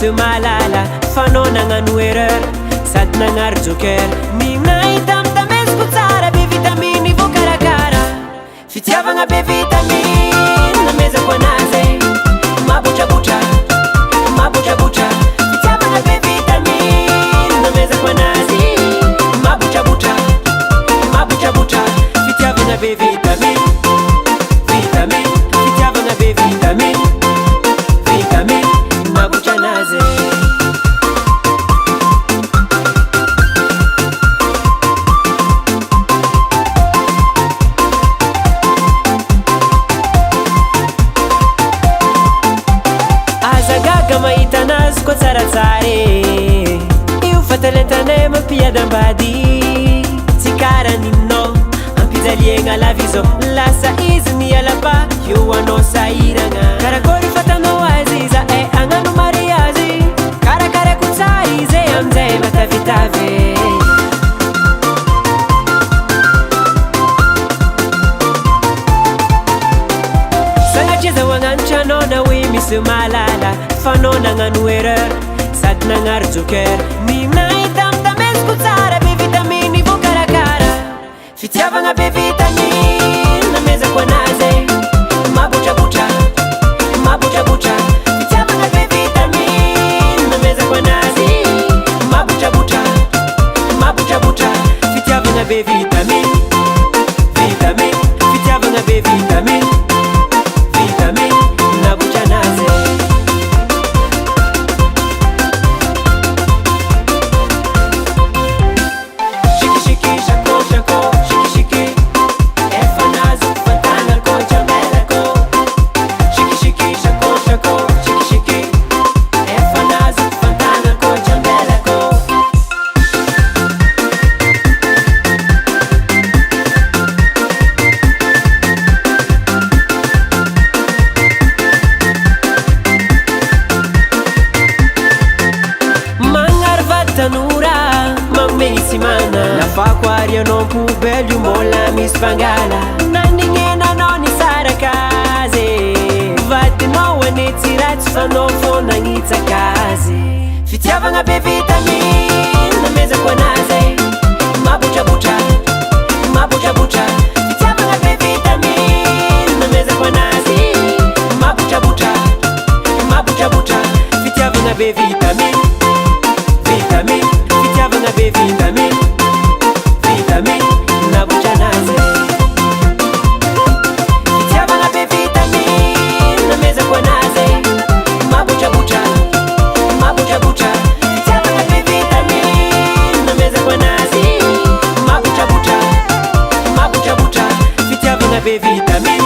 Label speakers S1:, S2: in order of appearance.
S1: misy malala fanao nagnano erreur sady nagnary joker minahita mitameziko tsara be vitaminy vokarakara fitiavagna be vitaminy namezako anazy mabotrabotra mabotrabotra fitiavagna be vitaminy namezako anazy mabotrabotra mabotrabotra fitiavagna be vitaminy vitaminy fitiavagna be vitaminy vitaminy mabotra anazy azagaga mahita anazy koa tsaratsara io fatalentana mampiadam-bady tsy karaninao ampijaliagna lavizo lasa izy mialapa io anao sahiragna karakory fatanao azy iza agnano mariazy karakarako tsara izy amizay matavitavy sanatria zao agnanotranao na hoe misy malala fanao nagnano erreur sady nagnary joker minahita mitameziko tsara be vitaminy vokarakara fitiavagna be vitaminy namezako anazy mabotrabotra mabotrabotra fitiavagna be vitaminy namezako anazy mabotrabotra mabotrabotra fitiavagna be vitaminy vitaminy fitiavagna be vitaminy vitaminy nabotra anazy tanora mameisimana nafako arianao pobelio mbola misy fangala nandignenanao ny sarakazy vadinao anetsy ratsy fanao fô nagnitsakazy fitiavagna be vitaminy namezako anazy mabotrabotra mabotrabotra fitiavagna be vitaminy namezako anazy mabotrabotra mabotrabotra fitiavagna be vitaminy vitamine fitiavagna be vitamine vitamine nabotra anazy fitiavagna be vitamine namezako anazy mabotrabotra mabotrabotra fitiavagna be vitamine namezako anazy mabotrabotra mabotrabotra fitiavagna be vitamine